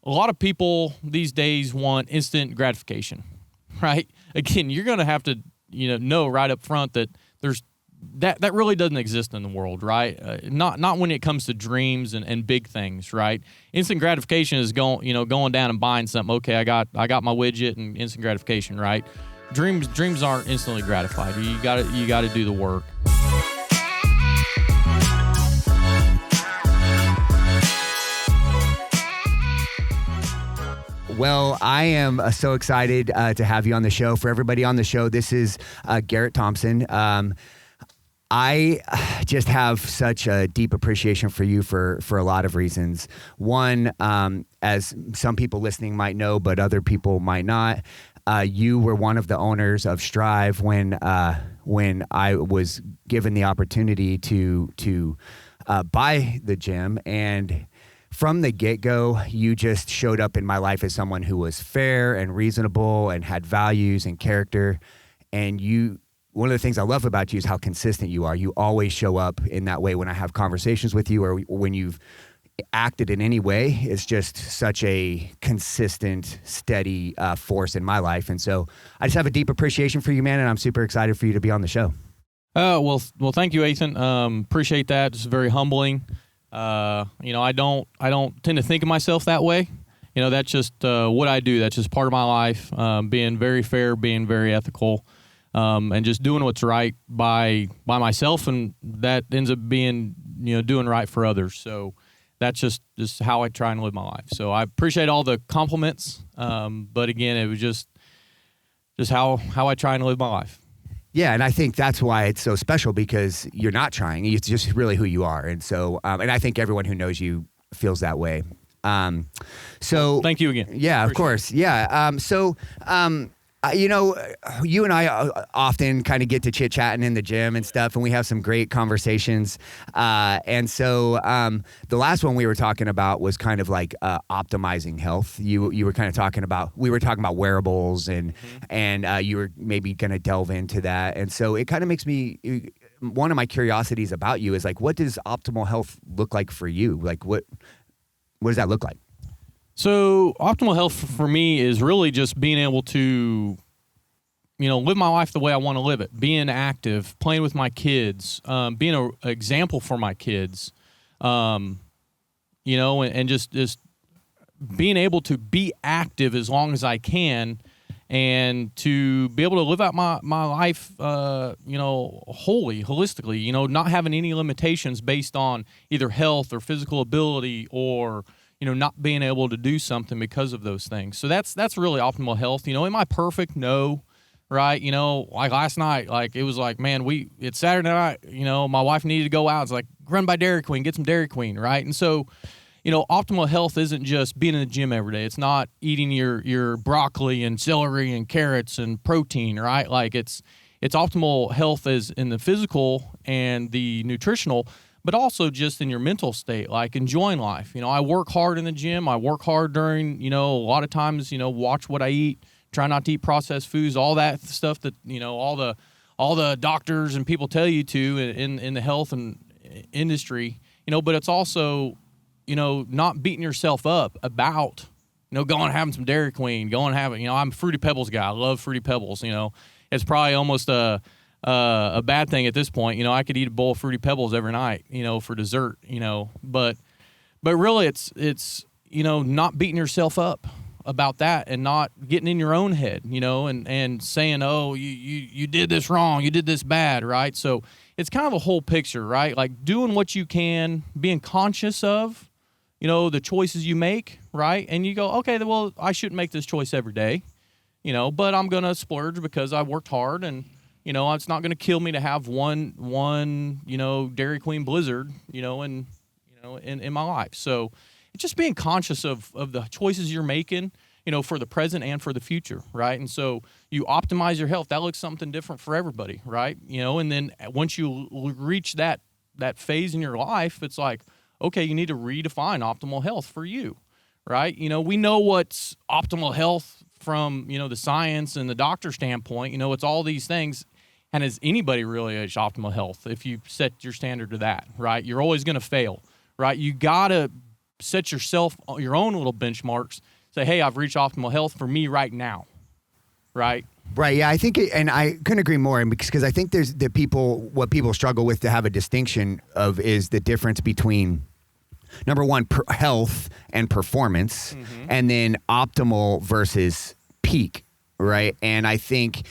a lot of people these days want instant gratification, right? Again, you're going to have to, know right up front that there's that really doesn't exist in the world, right? Not when it comes to dreams and big things, right? Instant gratification is going down and buying something. Okay, I got my widget and instant gratification, right? Dreams aren't instantly gratified. You got to do the work. Well, I am so excited to have you on the show. For everybody on the show, this is Garrett Thompson. I just have such a deep appreciation for you for a lot of reasons. One, as some people listening might know, but other people might not, you were one of the owners of Strive when I was given the opportunity to buy the gym. And from the get-go, you just showed up in my life as someone who was fair and reasonable and had values and character. And one of the things I love about you is how consistent you are. You always show up in that way when I have conversations with you or when you've acted in any way. It's just such a consistent, steady force in my life. And so I just have a deep appreciation for you, man, and I'm super excited for you to be on the show. Well, thank you, Athan. Appreciate that. It's very humbling. I don't tend to think of myself that way. That's just what I do. That's just part of my life, being very fair, being very ethical, and just doing what's right by myself, and that ends up being, doing right for others. So that's just how I try and live my life. So I appreciate all the compliments, but again, it was just how I try and live my life. Yeah, and I think that's why it's so special, because you're not trying. It's just really who you are. And so, and I think everyone who knows you feels that way. So thank you again. Yeah, of course. Yeah. You and I often kind of get to chit-chatting in the gym and stuff, and we have some great conversations. And so the last one we were talking about was kind of like optimizing health. You were kind of talking about, we were talking about wearables, and you were maybe going to delve into that. And so it kind of makes me, one of my curiosities about you is like, what does optimal health look like for you? Like what does that look like? So optimal health for me is really just being able to, live my life the way I want to live it, being active, playing with my kids, being an example for my kids, and just being able to be active as long as I can, and to be able to live out my life, holistically, not having any limitations based on either health or physical ability or, not being able to do something because of those things. So that's really optimal health. Am I perfect? No. Right. Like last night, like it was like, man, it's Saturday night, my wife needed to go out. It's like, run by Dairy Queen, get some Dairy Queen. Right. And so, optimal health isn't just being in the gym every day. It's not eating your broccoli and celery and carrots and protein. Right. Like it's optimal health as in the physical and the nutritional, but also just in your mental state, like enjoying life. I work hard in the gym. I work hard during, a lot of times, watch what I eat, try not to eat processed foods, all that stuff that, all the doctors and people tell you to in the health and industry, but it's also, not beating yourself up about, going and having some Dairy Queen, going and having, I'm a Fruity Pebbles guy. I love Fruity Pebbles. It's probably almost a bad thing at this point. I could eat a bowl of Fruity Pebbles every night, for dessert, but really it's, not beating yourself up about that and not getting in your own head, and saying, oh, you did this wrong, you did this bad, right? So it's kind of a whole picture, right? Like doing what you can, being conscious of, the choices you make, right? And you go, okay, well, I shouldn't make this choice every day, but I'm going to splurge because I worked hard, and, it's not going to kill me to have one, Dairy Queen Blizzard, in my life. So it's just being conscious of the choices you're making, for the present and for the future, right? And so you optimize your health. That looks something different for everybody, right? And then once you reach that phase in your life, it's like, okay, you need to redefine optimal health for you, right? We know what's optimal health from, the science and the doctor standpoint. It's all these things. And has anybody really reached optimal health if you set your standard to that, right? You're always going to fail, right? You got to set yourself your own little benchmarks. Say, hey, I've reached optimal health for me right now, right? Right. Yeah, I think, and I couldn't agree more, because I think there's what people struggle with to have a distinction of is the difference between, number one, health and performance, and then optimal versus peak. Right. And I think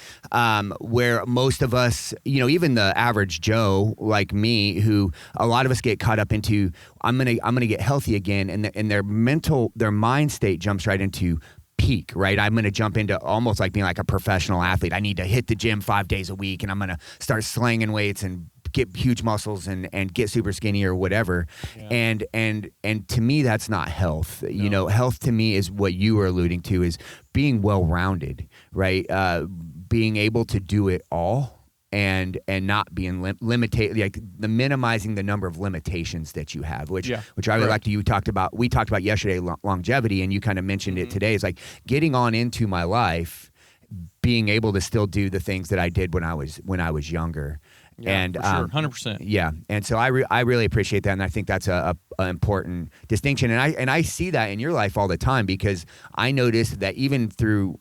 where most of us, even the average Joe like me, who a lot of us get caught up into, I'm gonna get healthy again, and their mind state jumps right into peak, right? I'm going to jump into almost like being like a professional athlete. I need to hit the gym 5 days a week, and I'm going to start slinging weights and get huge muscles and get super skinny or whatever. Yeah. And to me, that's not health. No. Health to me is what you were alluding to, is being well-rounded, right? Being able to do it all. And not being limited, like the minimizing the number of limitations that you have, which I really like. We talked about yesterday, longevity, and you kind of mentioned it today. It's like getting on into my life, being able to still do the things that I did when I was younger. Yeah, and for sure, 100%. Yeah, and so I really appreciate that, and I think that's a important distinction, and I see that in your life all the time, because I noticed that even through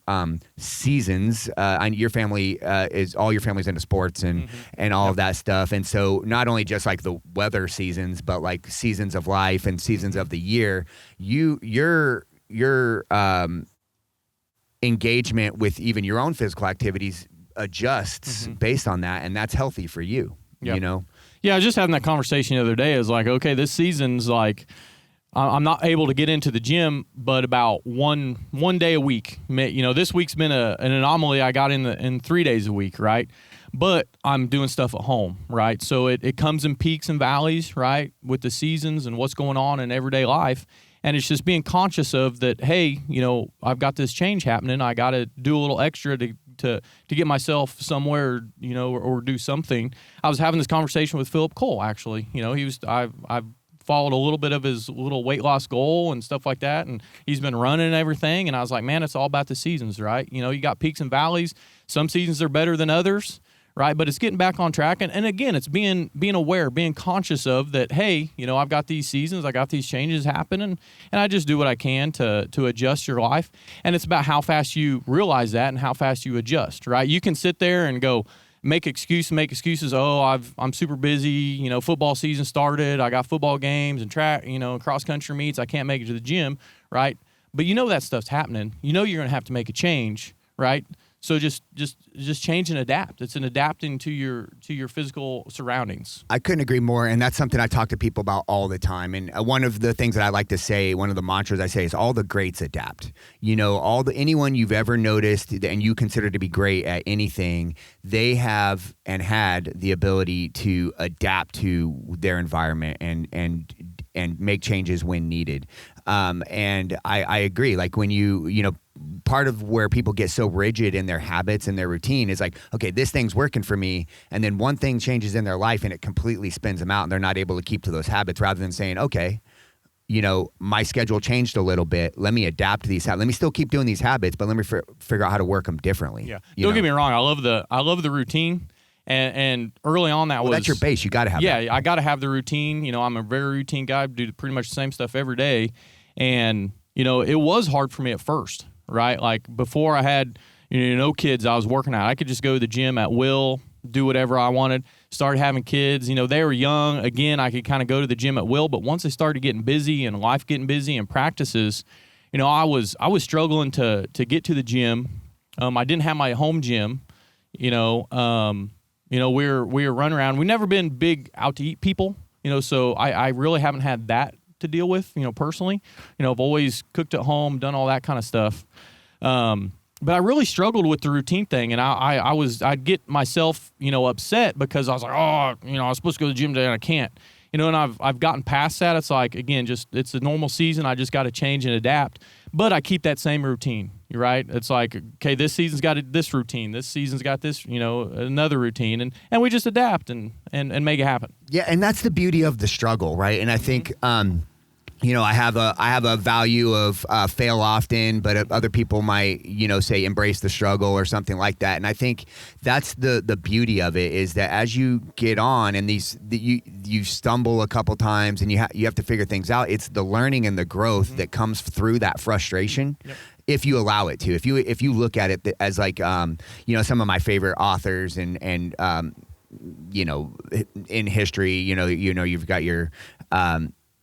seasons, your family all your family's into sports and all of that stuff, and so not only just like the weather seasons, but like seasons of life and seasons of the year, your engagement with even your own physical activities adjusts based on that, and that's healthy for you. Yeah, I was just having that conversation the other day. Is like, okay, this season's like, I'm not able to get into the gym, but about one day a week. This week's been an anomaly. I got in 3 days a week, right? But I'm doing stuff at home, right? So it comes in peaks and valleys, right, with the seasons and what's going on in everyday life. And it's just being conscious of that, hey, I've got this change happening. I got to do a little extra to get myself somewhere, or do something. I was having this conversation with Philip Cole, actually. I've followed a little bit of his little weight loss goal and stuff like that, and he's been running and everything. And I was like, man, it's all about the seasons, right? You got peaks and valleys. Some seasons are better than others, right? But it's getting back on track. And again, it's being aware, being conscious of that, hey, I've got these seasons, I got these changes happening, and I just do what I can to adjust your life. And it's about how fast you realize that and how fast you adjust, right? You can sit there and go, make excuses. Oh, I'm super busy. Football season started. I got football games and track, cross country meets. I can't make it to the gym, right? But that stuff's happening. You're going to have to make a change, right? So just change and adapt. It's an adapting to your physical surroundings. I couldn't agree more, and that's something I talk to people about all the time. And one of the things that I like to say, one of the mantras I say, is all the greats adapt. Anyone you've ever noticed and you consider to be great at anything, they have and had the ability to adapt to their environment and make changes when needed. And I agree. Like when part of where people get so rigid in their habits and their routine is like, okay, this thing's working for me, and then one thing changes in their life and it completely spins them out, and they're not able to keep to those habits, rather than saying, okay, my schedule changed a little bit. Let me adapt to these habits. Let me still keep doing these habits, but let me figure out how to work them differently. Yeah. Don't get me wrong. I love the routine. And early on, that's your base. You got to have that. I got to have the routine. I'm a very routine guy. Do pretty much the same stuff every day. And, it was hard for me at first, right? Like before I had, no kids, I was working out. I could just go to the gym at will, do whatever I wanted. Started having kids, they were young. Again, I could kind of go to the gym at will. But once they started getting busy and life getting busy and practices, I was struggling to get to the gym. I didn't have my home gym, we were running around. We've never been big out to eat people, so I really haven't had that to deal with, personally. I've always cooked at home, done all that kind of stuff. But I really struggled with the routine thing, and I'd get myself, upset because I was like, I was supposed to go to the gym today and I can't. And I've gotten past that. It's like, again, it's a normal season. I just got to change and adapt. But I keep that same routine, right? It's like, okay, this season's got this routine. This season's got this, another routine. And we just adapt and make it happen. Yeah, and that's the beauty of the struggle, right? And I think I have a value of fail often, but other people might, say embrace the struggle or something like that. And I think that's the beauty of it, is that as you get on and you stumble a couple times and you have to figure things out. It's the learning and the growth that comes through that frustration. Yep. If you allow it to, if you look at it as like, some of my favorite authors and in history, you've got your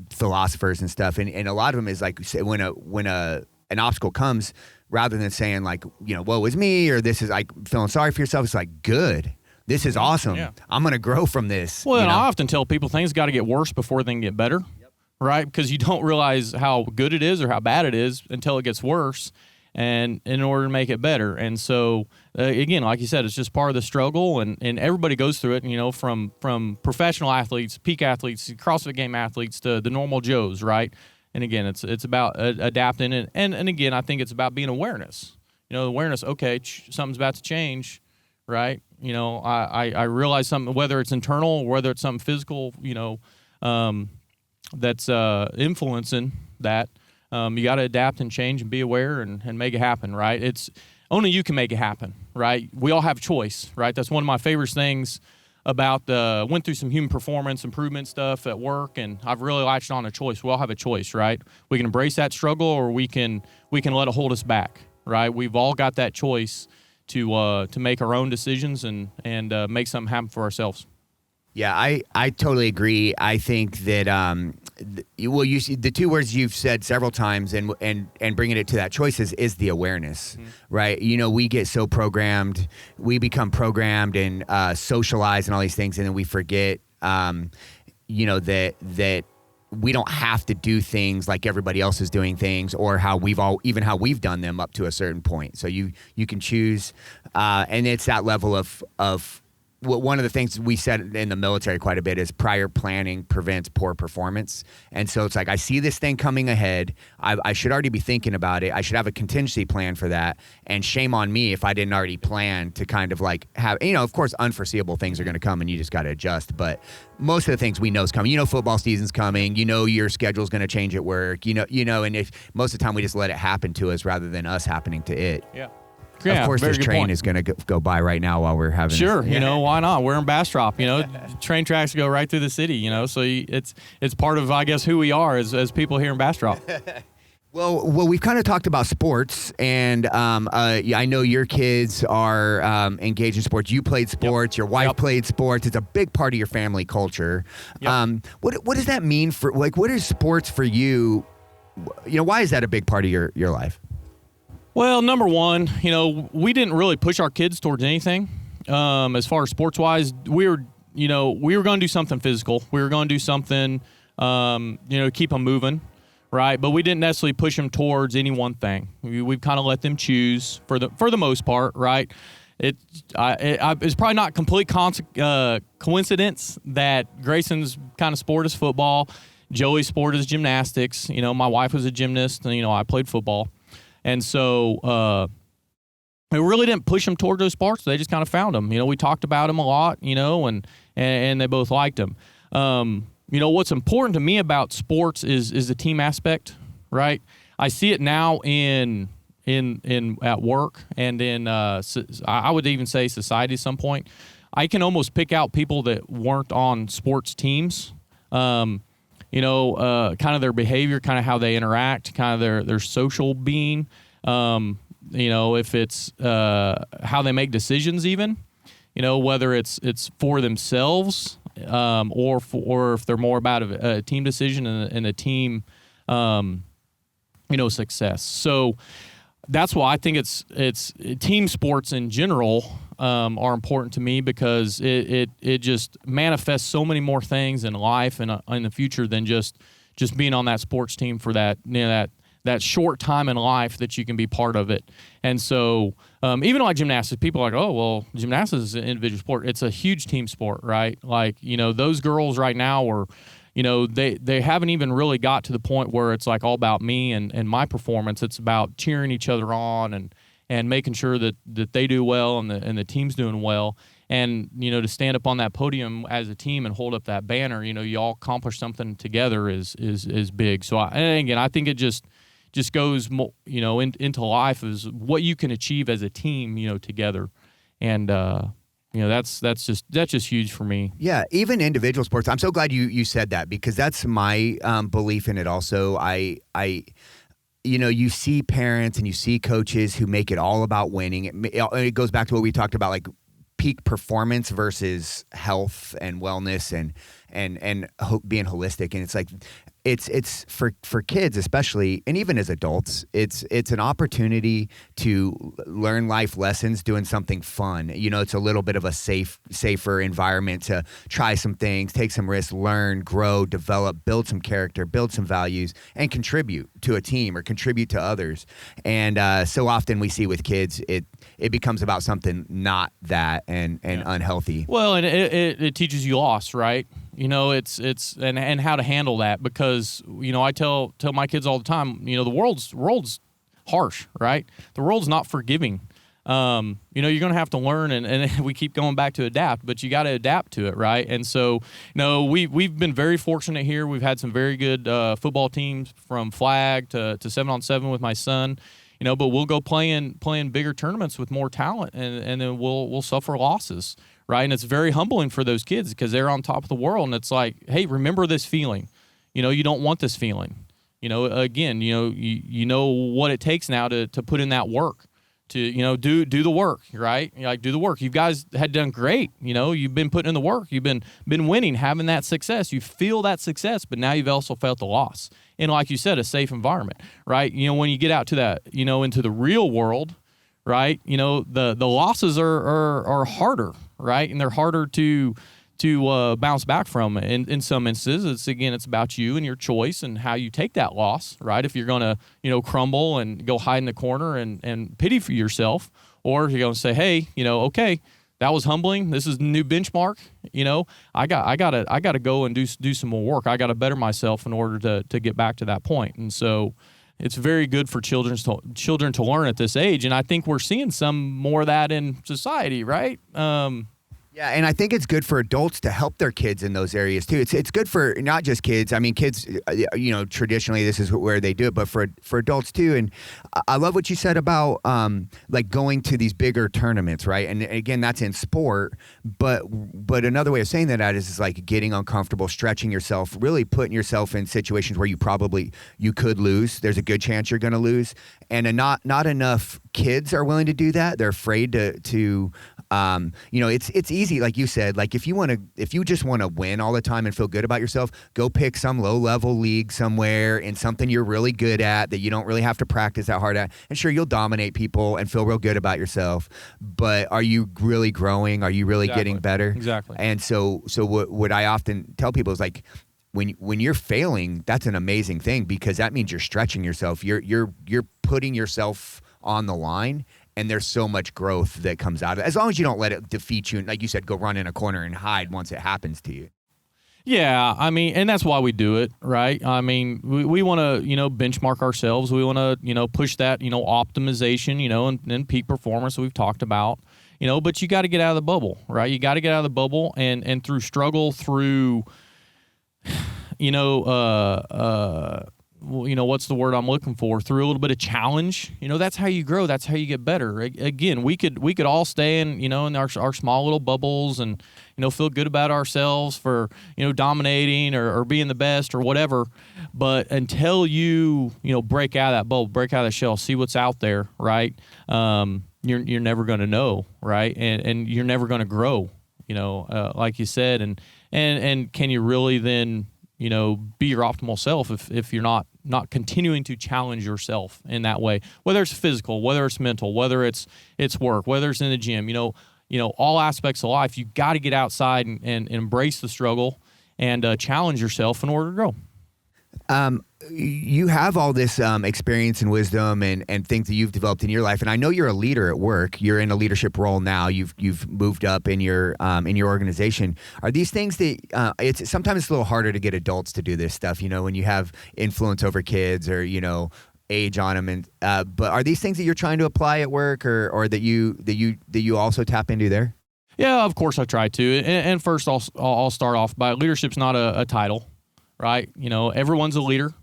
philosophers and stuff, and a lot of them is like, when an obstacle comes, rather than saying like, woe is me, or this is like feeling sorry for yourself, it's like, good, this is awesome. Yeah. I'm gonna grow from this. Well, and I often tell people things got to get worse before they can get better. Yep. Right? Because you don't realize how good it is or how bad it is until it gets worse, and in order to make it better. And so again, like you said, it's just part of the struggle, and everybody goes through it, from professional athletes, peak athletes, CrossFit game athletes, to the normal Joes, right? And again, it's about adapting, and again, I think it's about being awareness. Awareness, okay, something's about to change, right? I realize something, whether it's internal or whether it's something physical, that's influencing that. You got to adapt and change and be aware and make it happen, right? It's only you can make it happen, right? We all have choice, right? That's one of my favorite things about went through some human performance improvement stuff at work, and I've really latched on a choice. We all have a choice, right? We can embrace that struggle, or we can let it hold us back, right? We've all got that choice to make our own decisions and make something happen for ourselves. Yeah, I totally agree. I think that you see the two words you've said several times, and bringing it to that choice is the awareness, right? We get so programmed, we become programmed and socialized and all these things, and then we forget, that we don't have to do things like everybody else is doing things, or how we've done them up to a certain point. So you can choose, and it's that level of one of the things we said in the military quite a bit is prior planning prevents poor performance. And so it's like, I see this thing coming ahead. I should already be thinking about it. I should have a contingency plan for that. And shame on me if I didn't already plan to kind of like have, of course, unforeseeable things are going to come and you just got to adjust. But most of the things we know is coming. Football season's coming. Your schedule's going to change at work. And if most of the time we just let it happen to us rather than us happening to it. Yeah. Yeah, of course, this train is going to go by right now while we're having. Sure, why not? We're in Bastrop. Train tracks go right through the city. So it's part of, I guess, who we are as people here in Bastrop. Well, we've kind of talked about sports, and I know your kids are engaged in sports. You played sports. Yep. Your wife played sports. It's a big part of your family culture. Yep. What does that mean for, like, what is sports for you? Why is that a big part of your life? Well, number one, we didn't really push our kids towards anything. As far as sports-wise, we were going to do something physical. We were going to do something, to keep them moving, right? But we didn't necessarily push them towards any one thing. We've kind of let them choose for the most part, right? It's probably not complete coincidence that Grayson's kind of sport is football, Joey's sport is gymnastics. My wife was a gymnast, and I played football. And so we really didn't push them toward those sports. They just kind of found them. We talked about them a lot, and they both liked them. What's important to me about sports is the team aspect, right? I see it now in at work and in I would even say society at some point. I can almost pick out people that weren't on sports teams. Kind of their behavior, kind of how they interact, kind of their social being, if it's how they make decisions even, whether it's for themselves or if they're more about a team decision and a team, success. So that's why I think it's team sports in general are important to me, because it just manifests so many more things in life and in the future than just being on that sports team for that that short time in life that you can be part of it. And so even like gymnastics, people are like, oh, well, gymnastics is an individual sport. It's a huge team sport, right? Like, those girls right now are, they haven't even really got to the point where it's like all about me and my performance. It's about cheering each other on and making sure that they do well and the team's doing well. And, to stand up on that podium as a team and hold up that banner, you all accomplish something together is big. So, I think it just goes, into life is what you can achieve as a team, together. And, that's just huge for me. Yeah, even individual sports. I'm so glad you said that, because that's my belief in it also. You see parents and you see coaches who make it all about winning. It goes back to what we talked about, like peak performance versus health and wellness and being holistic. And it's like, it's for kids especially, and even as adults, it's an opportunity to learn life lessons doing something fun. It's a little bit of a safer environment to try some things, take some risks, learn, grow, develop, build some character, build some values, and contribute to a team or contribute to others. And so often we see with kids, it becomes about something not that and unhealthy. Well, and it teaches you loss, right? It's and how to handle that, because I tell my kids all the time, the world's harsh, right? The world's not forgiving. You're going to have to learn, and we keep going back to adapt, but you got to adapt to it, right? And so, we've been very fortunate here. We've had some very good football teams, from flag to 7-on-7 with my son. But we'll go playing bigger tournaments with more talent, and then we'll suffer losses, right? And it's very humbling for those kids, because they're on top of the world, and it's like, hey, remember this feeling. You don't want this feeling. Again, you know what it takes now to put in that work, to do the work, right? Do the work. You guys had done great. You've been putting in the work. You've been winning, having that success. You feel that success, but now you've also felt the loss. And like you said, a safe environment, right? When you get out to that, into the real world, right? The losses are harder, right? And they're harder to bounce back from. In some instances, it's about you and your choice and how you take that loss, right? If you're going to, crumble and go hide in the corner and pity for yourself, or if you're going to say, hey, okay, that was humbling. This is the new benchmark. I gotta go and do some more work. I gotta better myself in order to get back to that point. And so it's very good for children to learn at this age. And I think we're seeing some more of that in society, right? Yeah, and I think it's good for adults to help their kids in those areas too. It's good for not just kids. I mean, kids, traditionally this is where they do it, but for adults too. And I love what you said about like going to these bigger tournaments, right? And again, that's in sport. But another way of saying that is like getting uncomfortable, stretching yourself, really putting yourself in situations where you could lose. There's a good chance you're going to lose, and not enough kids are willing to do that. They're afraid to. It's easy, like you said. Like if you just want to win all the time and feel good about yourself, go pick some low-level league somewhere in something you're really good at that you don't really have to practice that hard at. And sure, you'll dominate people and feel real good about yourself. But are you really growing? Are you really getting better? Exactly. And so what I often tell people is like, when you're failing, that's an amazing thing, because that means you're stretching yourself. You're putting yourself on the line. And there's so much growth that comes out of it, as long as you don't let it defeat you. And like you said, go run in a corner and hide once it happens to you. Yeah, and that's why we do it, right? We want to, benchmark ourselves. We want to, push that, optimization, and peak performance we've talked about, but you got to get out of the bubble, right? You got to get out of the bubble, and through struggle, through, what's the word I'm looking for? Through a little bit of challenge, that's how you grow. That's how you get better. Again, we could all stay in our small little bubbles and, feel good about ourselves for, dominating or being the best or whatever. But until you, break out of that bubble, break out of the shell, see what's out there, right? You're never going to know, right? And you're never going to grow, like you said. And can you really then, be your optimal self if you're not continuing to challenge yourself in that way, whether it's physical, whether it's mental, whether it's work, whether it's in the gym, all aspects of life. You got to get outside and embrace the struggle and challenge yourself in order to grow. You have all this experience and wisdom and things that you've developed in your life, and I know you're a leader at work. You're in a leadership role now. You've moved up in your organization. Are these things that it's sometimes it's a little harder to get adults to do this stuff? When you have influence over kids or age on them, and but are these things that you're trying to apply at work or that you also tap into there? Yeah, of course I try to. And first, I'll start off by leadership's not a title, right? Everyone's a leader.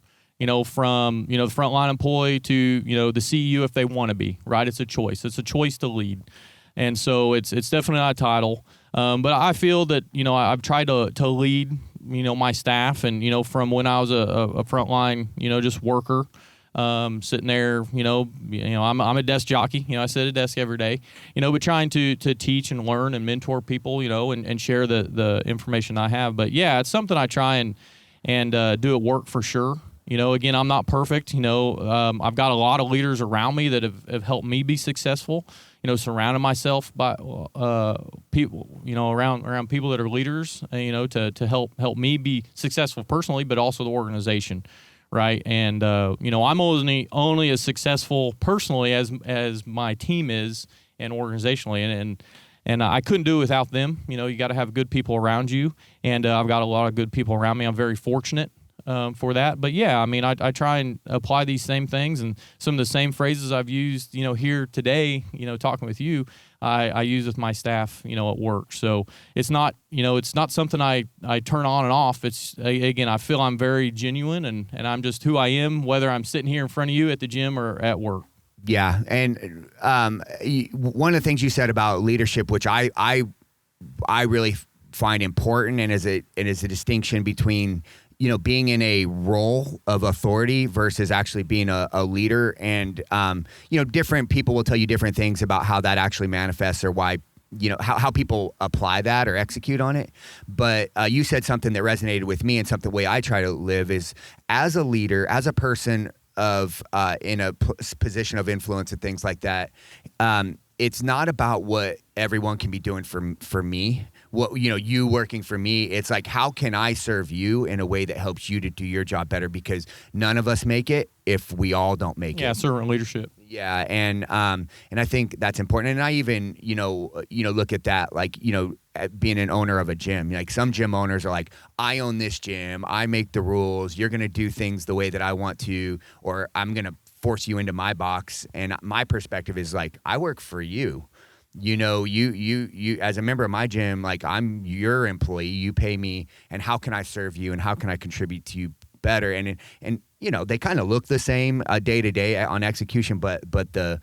From the frontline employee to the CEO if they want to be, right? It's a choice. It's a choice to lead, and so it's definitely not a title. But I feel that I've tried to lead my staff, and from when I was a frontline just worker. Sitting there, I'm a desk jockey. I sit at a desk every day, but trying to teach and learn and mentor people, and share the information I have. But yeah, it's something I try and do at work for sure. Again, I'm not perfect. I've got a lot of leaders around me that have helped me be successful. Surrounding myself by people, around people that are leaders. To help me be successful personally, but also the organization. Right. And, I'm only as successful personally as my team is and organizationally. And I couldn't do it without them. You got to have good people around you. And I've got a lot of good people around me. I'm very fortunate for that. But yeah, I try and apply these same things and some of the same phrases I've used, here today, talking with you, I use with my staff, at work. So it's not something I turn on and off. It's, again, I feel I'm very genuine and I'm just who I am, whether I'm sitting here in front of you at the gym or at work. Yeah. And one of the things you said about leadership, which I really find important and is a distinction between being in a role of authority versus actually being a leader. And, different people will tell you different things about how that actually manifests or why, how people apply that or execute on it. But you said something that resonated with me, and something the way I try to live is as a leader, as a person of in a position of influence and things like that. It's not about what everyone can be doing for me. What you working for me, it's like, how can I serve you in a way that helps you to do your job better? Because none of us make it if we all don't make it. Yeah, servant leadership. Yeah, and I think that's important. And I even look at that like at being an owner of a gym. Like some gym owners are like, I own this gym, I make the rules. You're gonna do things the way that I want to, or I'm gonna force you into my box. And my perspective is like, I work for you. You as a member of my gym, like I'm your employee, you pay me, and how can I serve you and how can I contribute to you better? And they kind of look the same day to day on execution, but the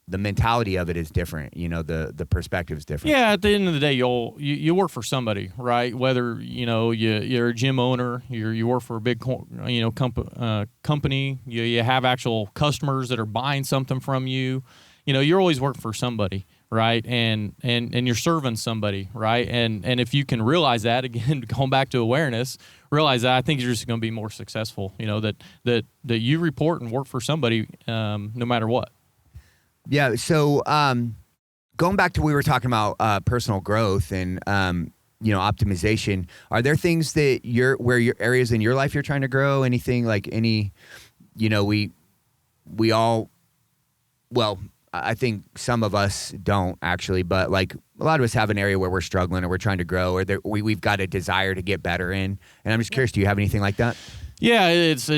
mentality of it is different. The perspective is different. Yeah, at the end of the day, you work for somebody, right? Whether you're a gym owner, you work for a big company, you have actual customers that are buying something from you. You're always working for somebody, right? And you're serving somebody, right? And if you can realize that, again, going back to awareness, realize that, I think you're just going to be more successful. That you report and work for somebody, no matter what. Yeah. So going back to we were talking about personal growth and optimization. Are there things that where your areas in your life you're trying to grow? Anything like we all, well, I think some of us don't actually, but like a lot of us have an area where we're struggling or we're trying to grow, or we've got a desire to get better in. And I'm just curious, do you have anything like that? Yeah, it's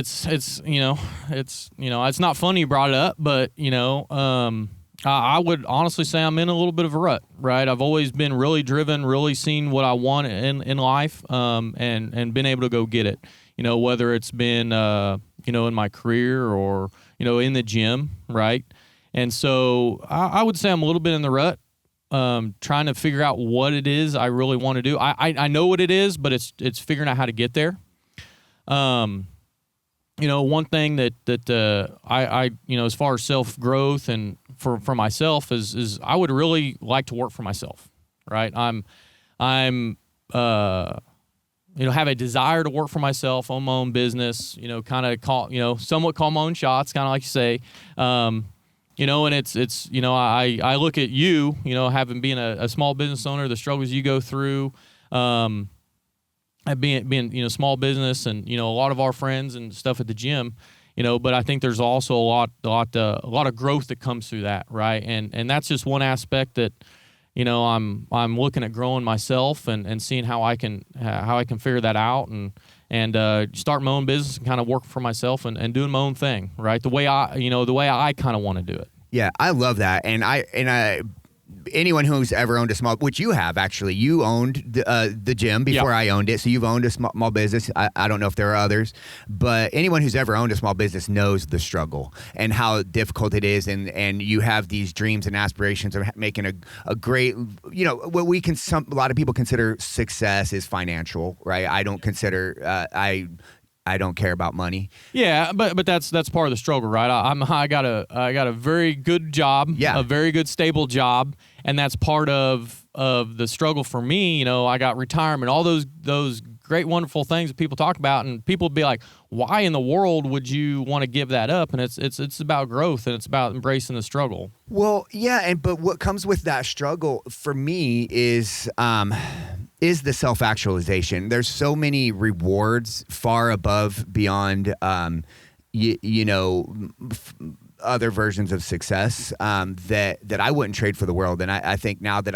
not funny you brought it up, but I would honestly say I'm in a little bit of a rut, right? I've always been really driven, really seen what I want in life, and been able to go get it. Whether it's been in my career or in the gym, right? And so I would say I'm a little bit in the rut, trying to figure out what it is I really want to do. I know what it is, but it's figuring out how to get there. One thing that I as far as self growth and for myself is I would really like to work for myself, right? I'm have a desire to work for myself, own my own business, kind of somewhat call my own shots, kind of like you say. And it's I look at you, having been a small business owner, the struggles you go through, being small business, and a lot of our friends and stuff at the gym, but I think there's also a lot of growth that comes through that, right? And that's just one aspect that I'm looking at growing myself and seeing how I can figure that out and start my own business and kind of work for myself and doing my own thing, right? The way I kind of want to do it. Yeah, I love that. And I anyone who's ever owned a small, which you have actually, you owned the gym before I owned it, so you've owned a small business. I don't know if there are others, but anyone who's ever owned a small business knows the struggle and how difficult it is, and you have these dreams and aspirations of making a great, what a lot of people consider success is financial, right? I don't consider I don't care about money. Yeah, but that's part of the struggle, right? I got a very good job, a very good stable job, and that's part of the struggle for me. I got retirement, all those great, wonderful things that people talk about, and people would be like, "Why in the world would you want to give that up?" And it's about growth, and it's about embracing the struggle. Well, yeah, but what comes with that struggle for me is the self-actualization. There's so many rewards far above beyond, other versions of success that I wouldn't trade for the world. And I think now that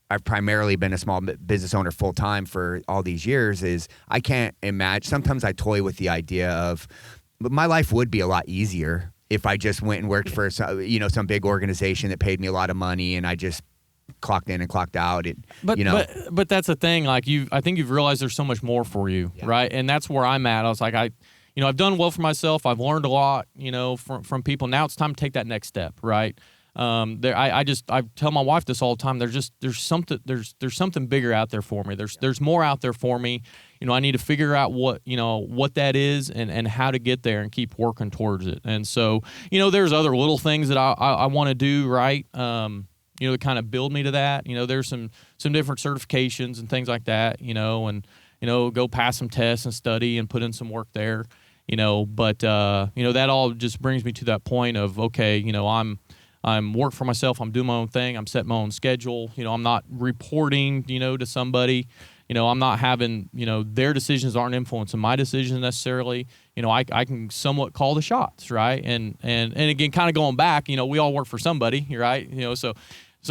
I've primarily been a small business owner full time for all these years, is I can't imagine. Sometimes I toy with the idea of, but my life would be a lot easier if I just went and worked for some big organization that paid me a lot of money and I just clocked in and clocked out. But that's the thing. Like I think you've realized there's so much more for you, right? And that's where I'm at. I was like, I've done well for myself. I've learned a lot, from people. Now it's time to take that next step, right? I tell my wife this all the time. There's something bigger out there for me. There's more out there for me. I need to figure out what that is and how to get there and keep working towards it. And so, there's other little things that I want to do, right? To kind of build me to that. There's some different certifications and things like that, and go pass some tests and study and put in some work there, but that all just brings me to that point of, okay, I'm working for myself. I'm doing my own thing. I'm setting my own schedule. I'm not reporting, to somebody. I'm not having, their decisions aren't influencing my decisions necessarily. I can somewhat call the shots, right? And again, kind of going back, we all work for somebody, right? So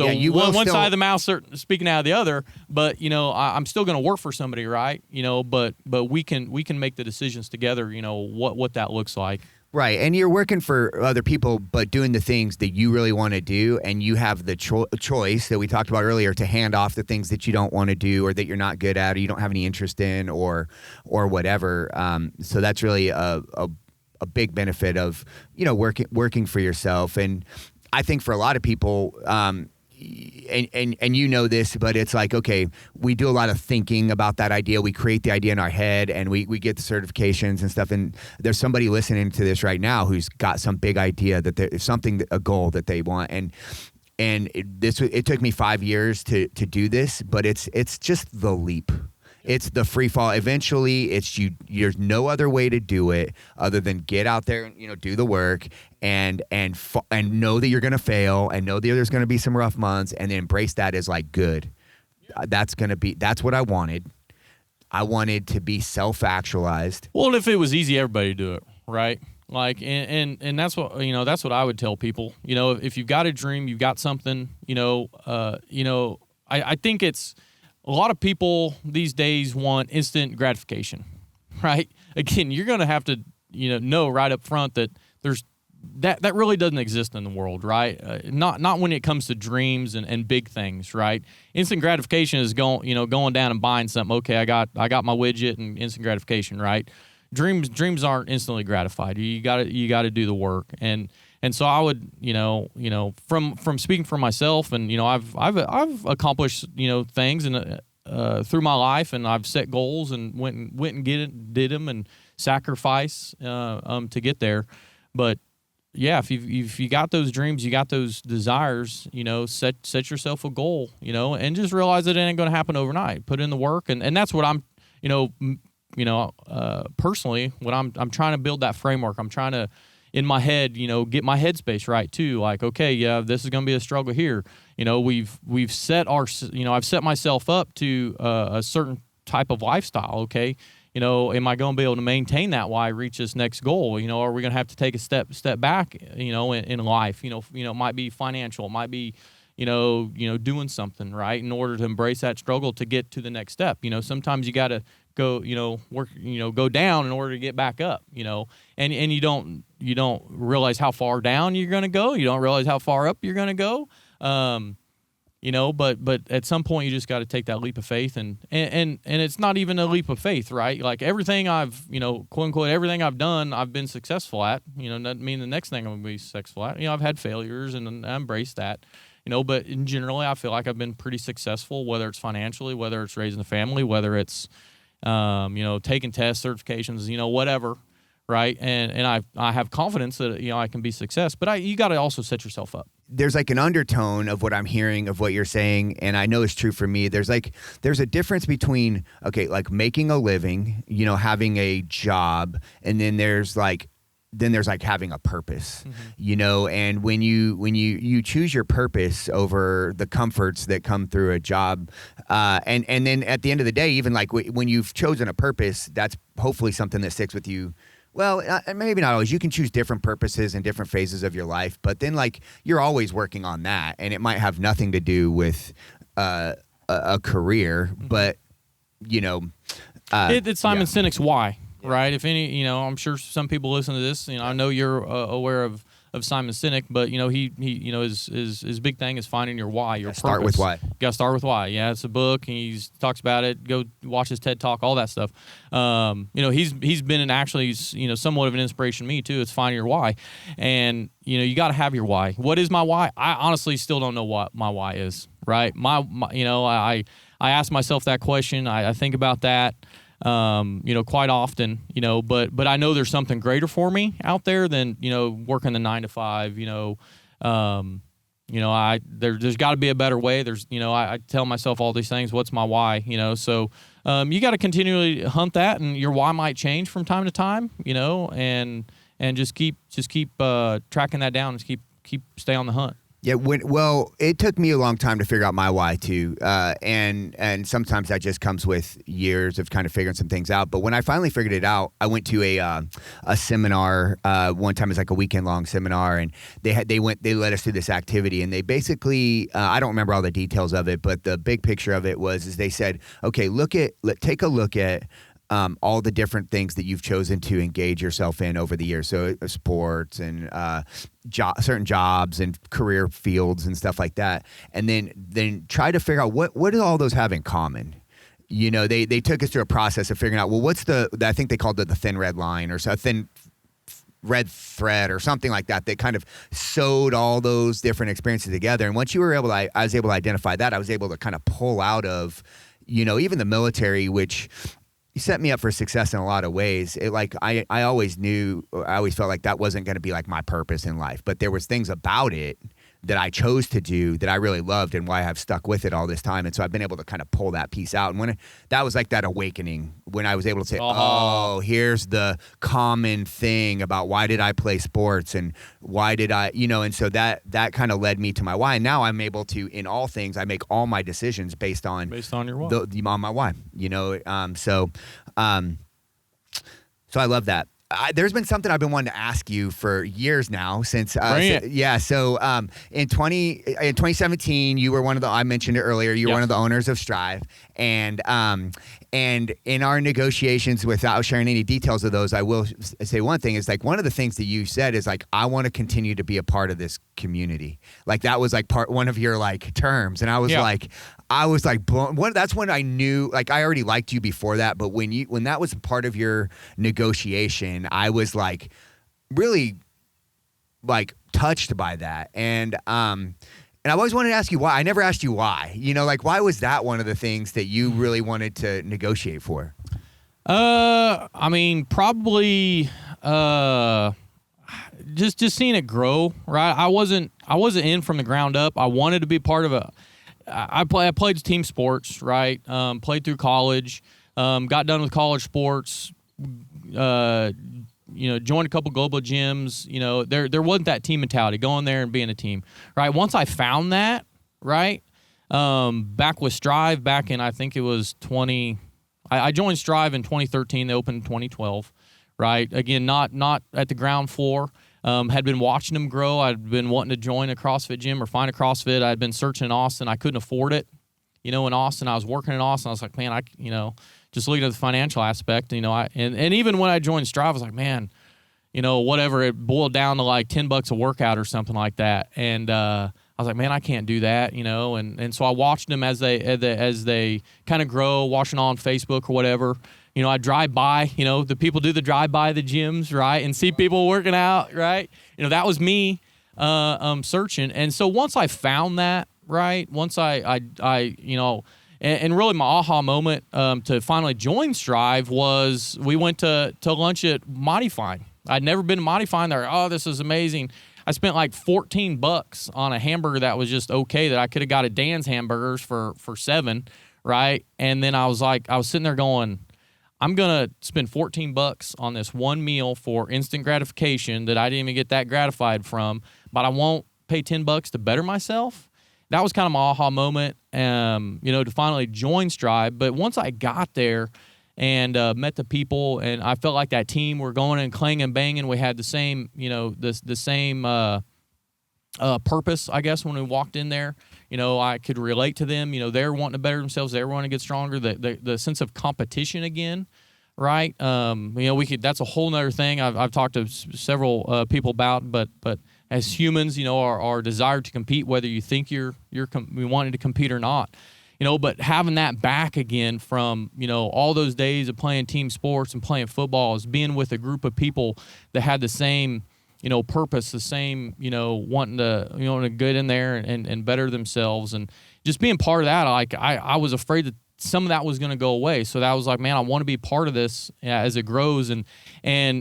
one side of the mouth speaking out of the other, but I'm still going to work for somebody, right? But we can make the decisions together. What that looks like. Right, and you're working for other people, but doing the things that you really want to do, and you have the choice that we talked about earlier to hand off the things that you don't want to do, or that you're not good at, or you don't have any interest in, or whatever. So that's really a big benefit of working for yourself, and I think for a lot of people. And this, but it's like, okay, we do a lot of thinking about that idea. We create the idea in our head, and we get the certifications and stuff. And there's somebody listening to this right now who's got some big idea that there's something, a goal that they want. And it took me 5 years to do this, but it's just the leap. It's the free fall. Eventually, there's no other way to do it other than get out there and do the work and know that you're going to fail and know that there's going to be some rough months, and then embrace that as like good. That's what I wanted. I wanted to be self-actualized. Well, if it was easy, everybody would do it, right? Like, and that's what that's what I would tell people. If you've got a dream, you've got something. I think it's. A lot of people these days want instant gratification, right? Again, you're going to have to, know right up front that there's that really doesn't exist in the world, right? Not when it comes to dreams and big things, right? Instant gratification is going down and buying something. Okay, I got my widget and instant gratification, right? Dreams aren't instantly gratified. You got to do the work. And so I would, from speaking for myself, and I've accomplished things and through my life, and I've set goals and went and did them and sacrifice to get there. But yeah, if you got those dreams, you got those desires, set yourself a goal, and just realize that it ain't going to happen overnight. Put in the work, and that's what I'm, personally, what I'm trying to build that framework. I'm trying to. In my head, get my headspace right too. Like, okay, yeah, this is going to be a struggle here. We've set I've set myself up to a certain type of lifestyle. Okay, am I going to be able to maintain that while I reach this next goal? Are we going to have to take a step back? In life, it might be financial, it might be, doing something right in order to embrace that struggle to get to the next step. Sometimes you got to go, work, go down in order to get back up, and you don't realize how far down you're going to go. You don't realize how far up you're going to go. But at some point you just got to take that leap of faith, and it's not even a leap of faith, right? Like everything I've, quote unquote, everything I've done, I've been successful at. Doesn't mean the next thing I'm going to be successful at. I've had failures, and I embrace that. But in generally, I feel like I've been pretty successful, whether it's financially, whether it's raising a family, whether it's, taking tests, certifications, whatever, right? And I have confidence that, I can be success, but you got to also set yourself up. There's like an undertone of what I'm hearing of what you're saying, and I know it's true for me. There's a difference between, okay, like making a living, having a job, and then there's like having a purpose, and when you choose your purpose over the comforts that come through a job, and then at the end of the day, even like when you've chosen a purpose, that's hopefully something that sticks with you. Well, maybe not always. You can choose different purposes in different phases of your life, but then like you're always working on that, and it might have nothing to do with a career, but it's Simon Sinek's why. Right. If any, I'm sure some people listen to this. I know you're aware of Simon Sinek, but he his big thing is finding your why, your purpose. Start with why. You got to start with why. Yeah, it's a book. And he talks about it. Go watch his TED Talk, all that stuff. He's been actually somewhat of an inspiration to me too. It's finding your why, and you got to have your why. What is my why? I honestly still don't know what my why is. Right. I ask myself that question. I think about that. Quite often, but I know there's something greater for me out there than, working the 9 to 5, there's got to be a better way. There's, I tell myself all these things. What's my why? So, you got to continually hunt that, and your why might change from time to time, and just keep tracking that down and stay on the hunt. Yeah, it took me a long time to figure out my why too, and sometimes that just comes with years of kind of figuring some things out. But when I finally figured it out, I went to a seminar one time. It was like a weekend long seminar, and they led us through this activity, and they basically I don't remember all the details of it, but the big picture of it is they said, okay, take a look at all the different things that you've chosen to engage yourself in over the years. So sports and certain jobs and career fields and stuff like that. And then try to figure out what do all those have in common. They took us through a process of figuring out, well, what's I think they called it the thin red line or a thin red thread or something like that kind of sewed all those different experiences together. And once I was able to identify that, I was able to kind of pull out of, even the military, which set me up for success in a lot of ways. I always felt like that wasn't going to be like my purpose in life, but there was things about it that I chose to do that I really loved and why I've stuck with it all this time. And so I've been able to kind of pull that piece out. And that was like that awakening when I was able to say, oh, here's the common thing about why did I play sports and why did I, and so that kind of led me to my why. And now I'm able to, in all things, I make all my decisions based on your why, on my why, so I love that. There's been something I've been wanting to ask you for years now since, So in 2017, you were I mentioned it earlier, you were one of the owners of Strive, and in our negotiations, without sharing any details of those, I will say one thing is like one of the things that you said is like, I want to continue to be a part of this community. Like that was like one of your like terms. And I was like, that's when I knew, like I already liked you before that, but when that was part of your negotiation, I was like really like touched by that. And I've always wanted to ask you why. I never asked you why. Like why was that one of the things that you really wanted to negotiate for? I mean, probably just seeing it grow, right? I wasn't in from the ground up. I wanted to be part of I played team sports, right? Played through college, got done with college sports, joined a couple global gyms. There wasn't that team mentality, going there and being a team, right? Once I found that, right, back with Strive, back in, I think it was I joined Strive in 2013. They opened in 2012, right? Again, not at the ground floor. Had been watching them grow. I'd been wanting to join a CrossFit gym or find a CrossFit. I'd been searching in Austin. I couldn't afford it. In Austin, I was working in Austin. I was like, man, just looking at the financial aspect, and even when I joined Strive, I was like, man, whatever, it boiled down to like $10 a workout or something like that. And I I was like, man, I can't do that, and so I watched them as they kind of grow, watching on Facebook or whatever. I drive by, the people do the drive by the gyms, right, and see people working out, right. That was me searching, and so once I found that, right, once I and really my aha moment to finally join Strive was we went to lunch at Mighty Fine. I'd never been to Mighty Fine. They're, oh, this is amazing. I spent like $14 on a hamburger that was just okay, that I could have got at Dan's Hamburgers for $7, right? And then I was sitting there going, I'm going to spend $14 on this one meal for instant gratification that I didn't even get that gratified from, but I won't pay $10 to better myself. That was kind of my aha moment, to finally join Strive. But once I got there and met the people, and I felt like that team were going and clanging, banging. We had the same, the same purpose, I guess, when we walked in there. I could relate to them. They're wanting to better themselves. They were wanting to get stronger. The sense of competition again, right? That's a whole nother thing I've talked to several people about, but as humans, our desire to compete, whether you think we wanted to compete or not, but having that back again from, all those days of playing team sports and playing football, is being with a group of people that had the same, purpose, the same, wanting to get in there and better themselves, and just being part of that. I was afraid that some of that was going to go away. So that was like, man, I want to be part of this as it grows. And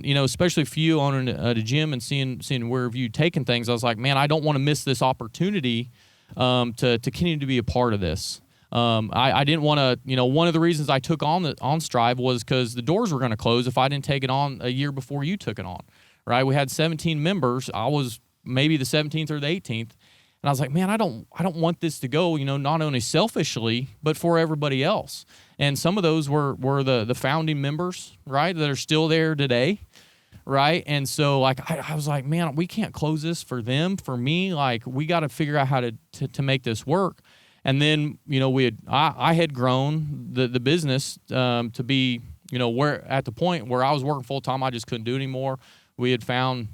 especially for you owning a gym and seeing where you've taken things, I was like, man, I don't want to miss this opportunity to continue to be a part of this. I didn't want to, one of the reasons I took on Strive was because the doors were going to close if I didn't take it on a year before you took it on, right? We had 17 members. I was maybe the 17th or the 18th. And I was like, man, I don't want this to go, not only selfishly, but for everybody else. And some of those were the founding members, right, that are still there today, right? And so, I was like, man, we can't close this for them, for me. We got to figure out how to make this work. And then, I had grown the business to be, where at the point where I was working full time, I just couldn't do it anymore. We had found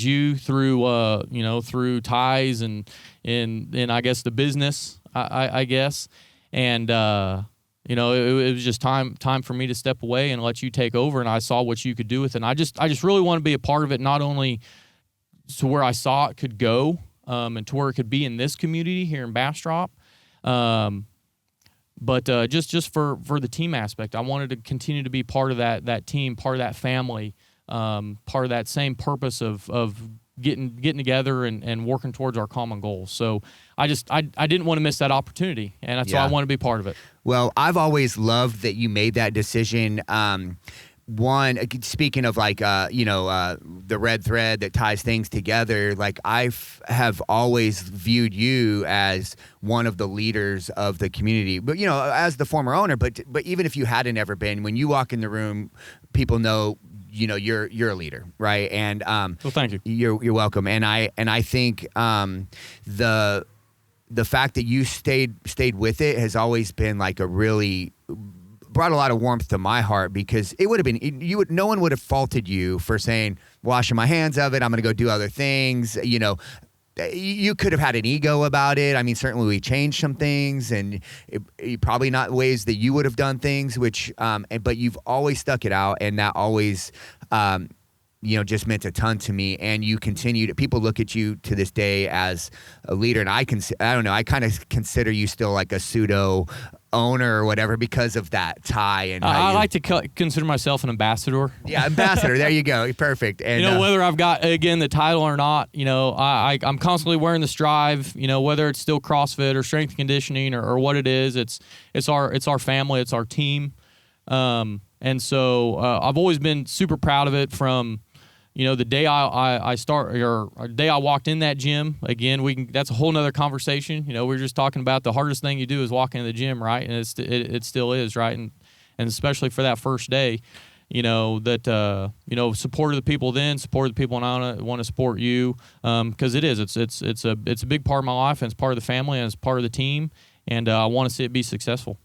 you through through ties and I guess the business, I guess, and it was just time for me to step away and let you take over, and I saw what you could do with it. And I just really want to be a part of it, not only to where I saw it could go and to where it could be in this community here in Bastrop, but just for the team aspect. I wanted to continue to be part of that team, part of that family. Part of that same purpose of getting together and working towards our common goals. So I didn't want to miss that opportunity, and that's why I want to be part of it. Well, I've always loved that you made that decision. One, speaking of the red thread that ties things together, I have always viewed you as one of the leaders of the community. But as the former owner, but even if you hadn't ever been, when you walk in the room, people know. You're a leader, right? And well, thank you. You're welcome. And I think the fact that you stayed with it has always been brought a lot of warmth to my heart, because it would have been no one would have faulted you for saying, washing my hands of it, I'm going to go do other things. You could have had an ego about it. I mean, certainly we changed some things, and probably not ways that you would have done things, but you've always stuck it out, and that always, just meant a ton to me. And you continue to, people look at you to this day as a leader, and I don't know, I kind of consider you still like a pseudo owner or whatever because of that tie. And I like to consider myself an ambassador. Yeah, ambassador. There you go. Perfect. And whether I've got again the title or not, I'm constantly wearing the Strive. Whether it's still CrossFit or strength and conditioning or what it is, it's our family, it's our team, and so I've always been super proud of it from. The day I day I walked in that gym, again, that's a whole nother conversation. We were just talking about the hardest thing you do is walk into the gym, right? And it still is, right? And especially for that first day, supported the people then, supported the people now, I want to support you, because it's a big part of my life, and it's part of the family, and it's part of the team, and I want to see it be successful.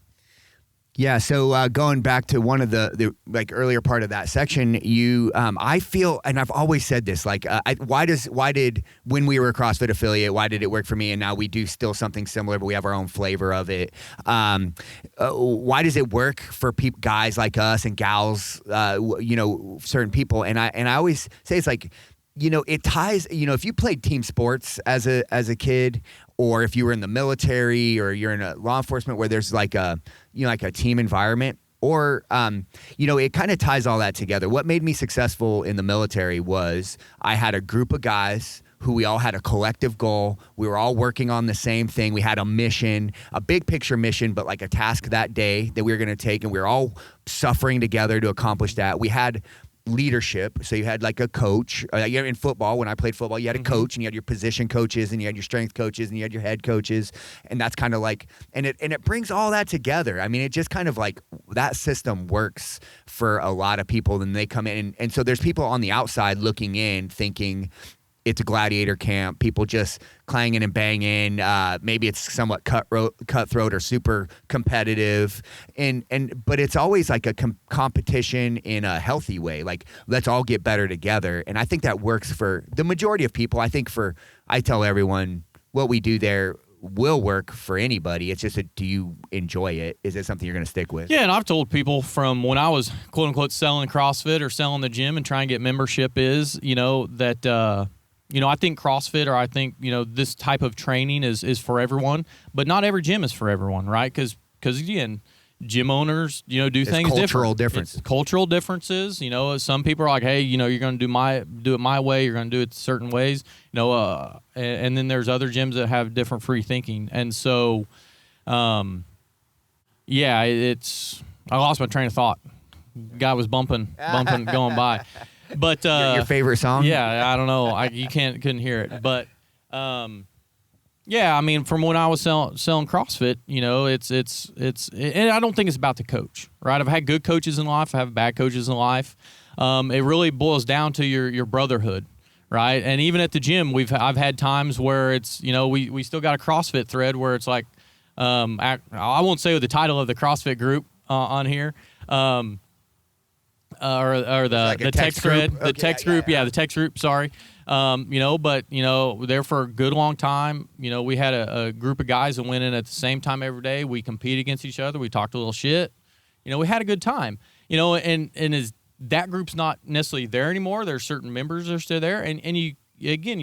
Yeah, so going back to one of the like earlier part of that section, you, I feel, and I've always said this, like, why did when we were a CrossFit affiliate, why did it work for me, and now we do still something similar, but we have our own flavor of it. Why does it work for guys like us and gals, certain people? And I always say it's like, it ties, if you played team sports as a kid, or if you were in the military or you're in a law enforcement where there's like a team environment, or, it kind of ties all that together. What made me successful in the military was I had a group of guys who we all had a collective goal. We were all working on the same thing. We had a mission, a big picture mission, but like a task that day that we were going to take, and we were all suffering together to accomplish that. We had leadership. So you had like a coach. In football, when I played football, you had a coach, and you had your position coaches, and you had your strength coaches, and you had your head coaches. And that's kind of like, and it brings all that together. I mean, it just kind of like, that system works for a lot of people. And they come in, and so there's people on the outside looking in thinking it's a gladiator camp, people just clanging and banging. Maybe it's somewhat cutthroat or super competitive, but it's always like a competition in a healthy way. Like, let's all get better together, and I think that works for the majority of people. I tell everyone what we do there will work for anybody. It's just do you enjoy it? Is it something you're going to stick with? Yeah, and I've told people from when I was quote unquote selling CrossFit or selling the gym and trying to get membership that. I think CrossFit, or I think, this type of training is for everyone, but not every gym is for everyone, right? Because again, gym owners, do things cultural different. differences. It's cultural differences. Some people are like, hey, you're going to do it my way. You're going to do it certain ways. And then there's other gyms that have different free thinking. And so, I lost my train of thought. Guy was bumping, going by. But your favorite song? Yeah, I don't know. You couldn't hear it, but I mean, from when I was selling CrossFit, it's and I don't think it's about the coach, right? I've had good coaches in life, I have bad coaches in life. It really boils down to your brotherhood, right? And even at the gym, I've had times where it's we still got a CrossFit thread where it's like I won't say the title of the CrossFit group on here. Or the text thread, the text group, the text group. Sorry, but there for a good long time. We had a group of guys that went in at the same time every day. We competed against each other. We talked a little shit. We had a good time. And as that group's not necessarily there anymore. There's certain members that are still there, and you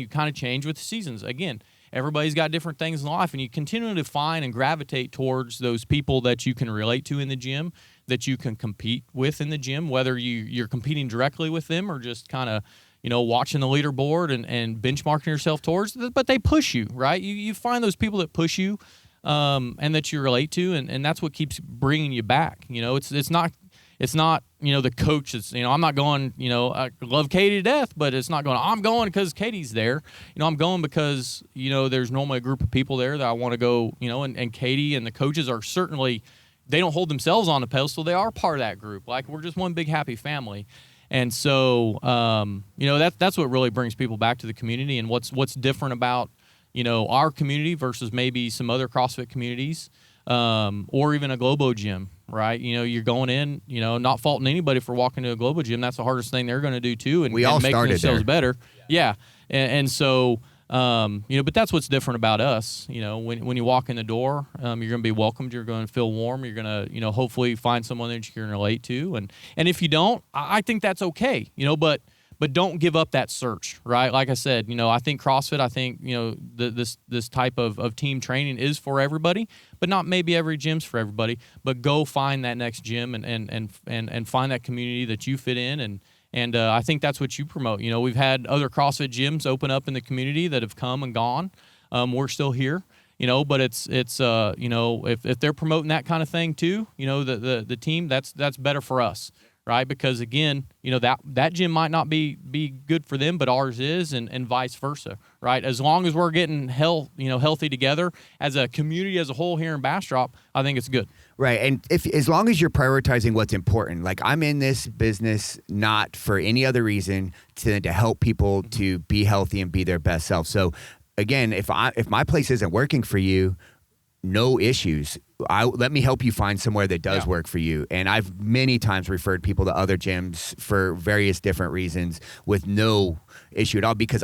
kind of change with the seasons. Again, everybody's got different things in life, and you continue to find and gravitate towards those people that you can relate to in the gym, that you can compete with in the gym, whether you're competing directly with them or just kind of, watching the leaderboard and benchmarking yourself towards, but they push you, right? You find those people that push you and that you relate to, and that's what keeps bringing you back. It's not the coach that's, I'm not going, I love Katie to death, but it's not going, I'm going because Katie's there. I'm going because, there's normally a group of people there that I want to go, and Katie and the coaches are certainly, they don't hold themselves on a pedestal. They are part of that group. Like, we're just one big happy family. And so, that's what really brings people back to the community, and what's different about, our community versus maybe some other CrossFit communities, or even a Globo gym, right? You're going in, not faulting anybody for walking to a Globo gym. That's the hardest thing they're going to do too, and make themselves better. Yeah. And so, but that's what's different about us. When you walk in the door, you're going to be welcomed. You're going to feel warm. You're going to, hopefully find someone that you can relate to. And if you don't, I think that's okay, but don't give up that search, right? Like I said, I think CrossFit, this type of team training is for everybody, but not maybe every gym's for everybody. But go find that next gym and find that community that you fit in, and I think that's what you promote. We've had other CrossFit gyms open up in the community that have come and gone. We're still here, but it's if they're promoting that kind of thing too, the team, that's better for us. Right, because again, that gym might not be good for them, but ours is, and vice versa. Right, as long as we're getting healthy together as a community as a whole here in Bastrop, I think it's good. Right, and as long as you're prioritizing what's important, like I'm in this business not for any other reason to help people to be healthy and be their best self. So again, if my place isn't working for you, no issues. let me help you find somewhere that does Yeah. work for you. And I've many times referred people to other gyms for various different reasons with no issue at all, because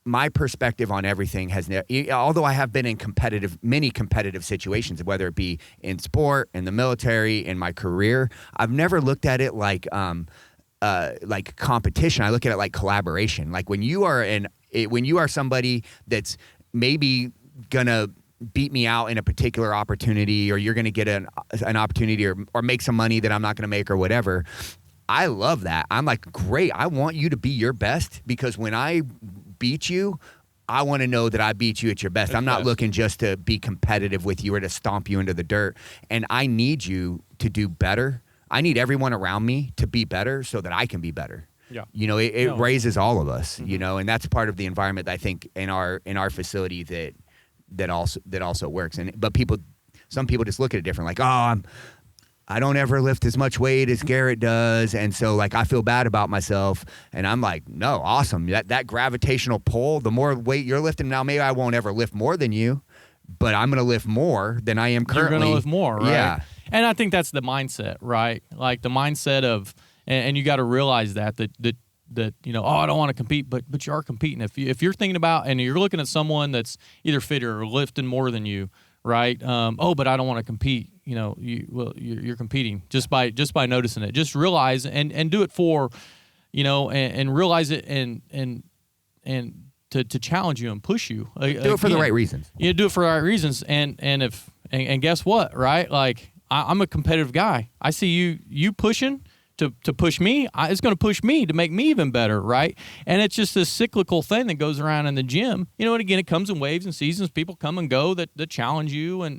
my perspective on everything has although I have been in many competitive situations, whether it be in sport, in the military, in my career, I've never looked at it like competition. I look at it like collaboration. Like when you are somebody that's maybe gonna beat me out in a particular opportunity, or you're gonna get an opportunity or make some money that I'm not gonna make or whatever. I love that. I'm like, great. I want you to be your best, because when I beat you, I want to know that I beat you at your best. I'm not looking just to be competitive with you or to stomp you into the dirt. And I need you to do better. I need everyone around me to be better so that I can be better. Yeah. It raises all of us, and that's part of the environment that I think in our facility that also works. But some people just look at it different, like, I don't ever lift as much weight as Garrett does, and so like I feel bad about myself. And I'm like, no, awesome. That gravitational pull, the more weight you're lifting now, maybe I won't ever lift more than you, but I'm going to lift more than I am currently. You're going to lift more, right? Yeah. And I think that's the mindset, right? Like the mindset of, and you got to realize that I don't want to compete, but you are competing. If you're thinking about, and you're looking at someone that's either fitter or lifting more than you, right? But I don't want to compete. You're competing just by noticing it. Just realize and do it for, and realize it and to challenge you and push you. Do it for the right reasons. Do it for the right reasons. And guess what, right? Like I'm a competitive guy. I see you pushing to push me. It's going to push me to make me even better, right? And it's just this cyclical thing that goes around in the gym. And again, it comes in waves and seasons. People come and go that challenge you and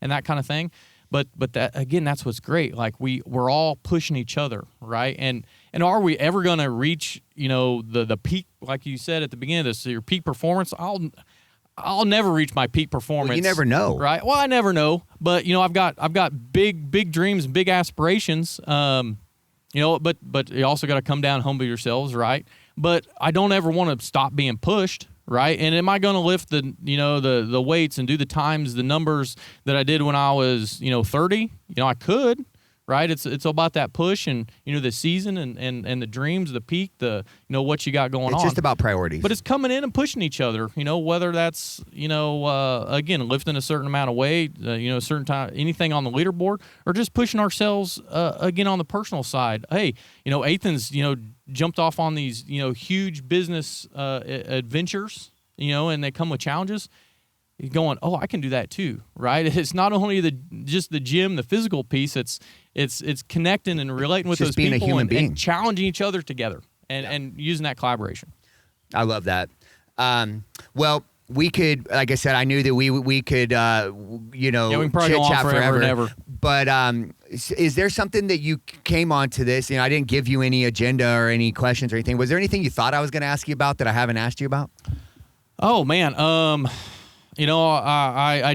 that kind of thing. But that, again, that's what's great. Like we're all pushing each other, right? And are we ever going to reach, the peak, like you said at the beginning of this, your peak performance? I'll never reach my peak performance. Well, you never know, right? Well, I never know, but I've got big dreams, big aspirations. But you also got to come down, humble yourselves, right? But I don't ever want to stop being pushed, right? And am I going to lift the weights and do the times, the numbers that I did when I was 30? I could. Right, it's about that push and the season and the dreams, the peak, the what you got going on. It's just about priorities. But it's coming in and pushing each other. Whether that's again lifting a certain amount of weight, a certain time, anything on the leaderboard, or just pushing ourselves again on the personal side. Hey, Athan's jumped off on these huge business adventures, and they come with challenges. You're going, I can do that too, right? It's not only just the gym, the physical piece. It's connecting and relating with those being people a human being. and challenging each other together and using that collaboration. I love that. Well, we could, like I said, I knew that we could, we can probably go on chit-chat forever and ever. But is there something that you came on to this? I didn't give you any agenda or any questions or anything. Was there anything you thought I was going to ask you about that I haven't asked you about? Oh man, I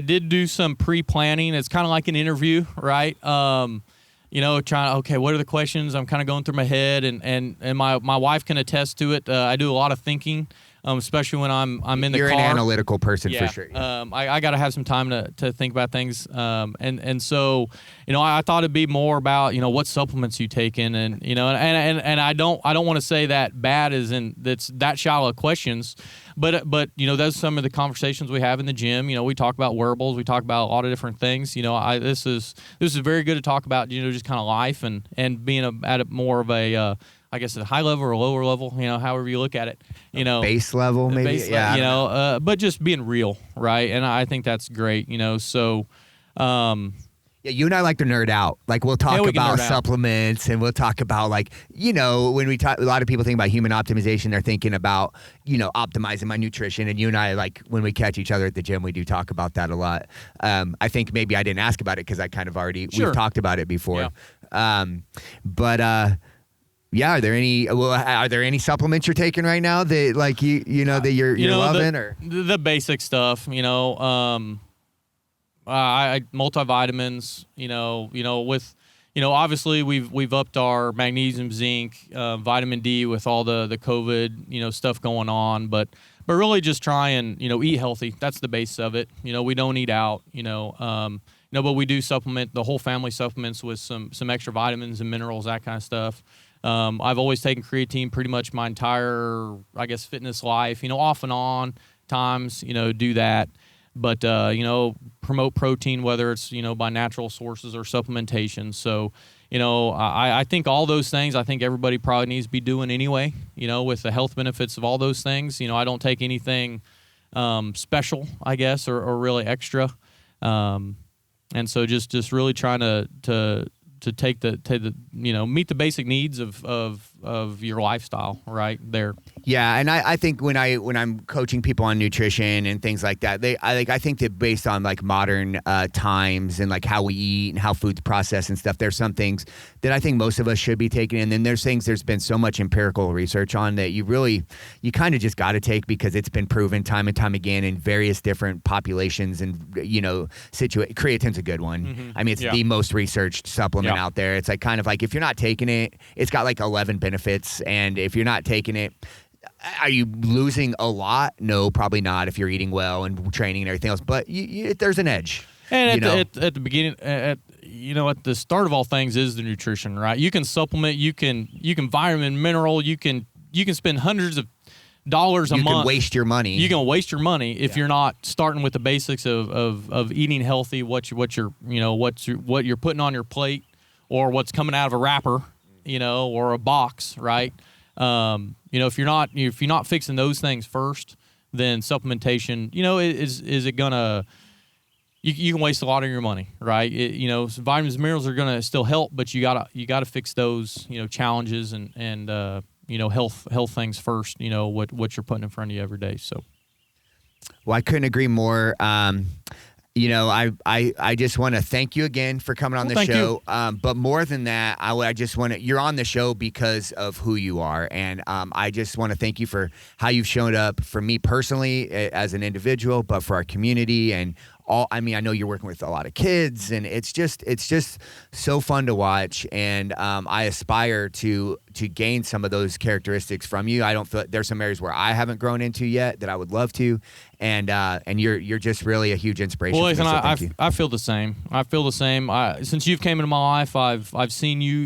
did do some pre-planning. It's kind of like an interview, right? What are the questions? I'm kind of going through my head, and my wife can attest to it. I do a lot of thinking, especially when I'm in the car. You're an analytical person for sure. I got to have some time to think about things. And so, I thought it'd be more about, what supplements you take in, and I don't want to say that bad as in that's that shallow questions, but those are some of the conversations we have in the gym. We talk about wearables, we talk about a lot of different things. This is very good to talk about, just kind of life and being at more of a, I guess a high level or a lower level, however you look at it, base level, maybe, but just being real, right? And I think that's great, so. Yeah, you and I like to nerd out. Like we'll talk about supplements and we'll talk about when we talk, a lot of people think about human optimization, they're thinking about, optimizing my nutrition. And you and I, when we catch each other at the gym, we do talk about that a lot. I think maybe I didn't ask about it because I kind of already, we've talked about it before. Yeah. Are there any supplements you're taking right now that that you're loving or the basic stuff, I multivitamins, with obviously we've upped our magnesium, zinc, vitamin D with all the COVID, stuff going on, but really just try and, eat healthy. That's the base of it. We don't eat out, but we do supplement, the whole family supplements with some extra vitamins and minerals, that kind of stuff. I've always taken creatine pretty much my entire, I guess, fitness life, off and on times, do that. But, promote protein, whether it's, by natural sources or supplementation. So, I think all those things, I think everybody probably needs to be doing anyway, with the health benefits of all those things. I don't take anything special, I guess, or really extra. And so just really trying to take the meet the basic needs of your lifestyle right there. Yeah, and I think when I'm coaching people on nutrition and things like that, I think that based on like modern times and like how we eat and how food's processed and stuff, there's some things that I think most of us should be taking, and then there's things there's been so much empirical research on that you kind of just got to take because it's been proven time and time again in various different populations and creatine's a good one. Mm-hmm. I mean, it's the most researched supplement out there. It's like kind of like if you're not taking it, it's got like 11 benefits, and if you're not taking it, are you losing a lot? No, probably not if you're eating well and training and everything else. But there's an edge. And at the beginning, at the start of all things is the nutrition, right? You can supplement, you can vitamin, mineral, you can spend hundreds of dollars a month. You can waste your money. You can waste your money if you're not starting with the basics of eating healthy, what you're putting on your plate, or what's coming out of a wrapper, or a box, right? If you're not fixing those things first, then supplementation, is it gonna? You can waste a lot of your money, right? Vitamins and minerals are gonna still help, but you gotta fix those, challenges and health things first. What you're putting in front of you every day. So, well, I couldn't agree more. I just want to thank you again for coming on the show. But more than that, I just want to, you're on the show because of who you are. And I just want to thank you for how you've shown up for me personally as an individual, but for our community and I know you're working with a lot of kids, and it's just so fun to watch. And I aspire to gain some of those characteristics from you. I don't feel there's some areas where I haven't grown into yet that I would love to. And you're just really a huge inspiration. Well, Athan, so I feel the same. Since you've came into my life, I've seen you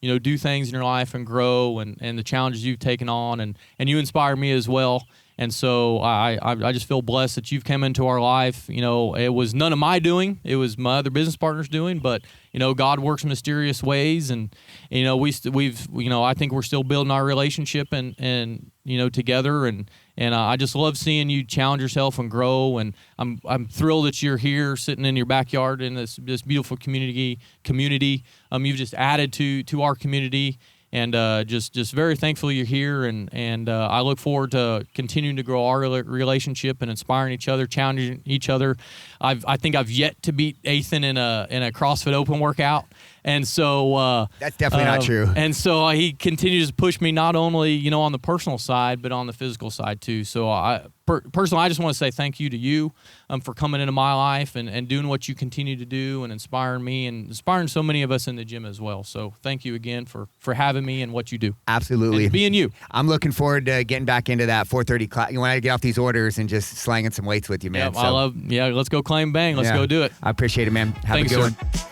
do things in your life and grow, and the challenges you've taken on, and you inspire me as well. And so I just feel blessed that you've come into our life. It was none of my doing; it was my other business partners doing. But God works in mysterious ways, and I think we're still building our relationship and together. And I just love seeing you challenge yourself and grow. And I'm thrilled that you're here, sitting in your backyard in this beautiful community. You've just added to our community. And just very thankful you're here, and I look forward to continuing to grow our relationship and inspiring each other, challenging each other. I think I've yet to beat Athan in a CrossFit Open workout, and so that's definitely not true. And so he continues to push me not only on the personal side but on the physical side too. So personally, I just want to say thank you to you for coming into my life and doing what you continue to do and inspiring me and inspiring so many of us in the gym as well. So thank you again for having me and what you do. Absolutely. And being you. I'm looking forward to getting back into that 4:30 class. You want to get off these orders and just slanging some weights with you, man. Let's go claim bang. Let's go do it. I appreciate it, man. Have Thanks, a good sir. one.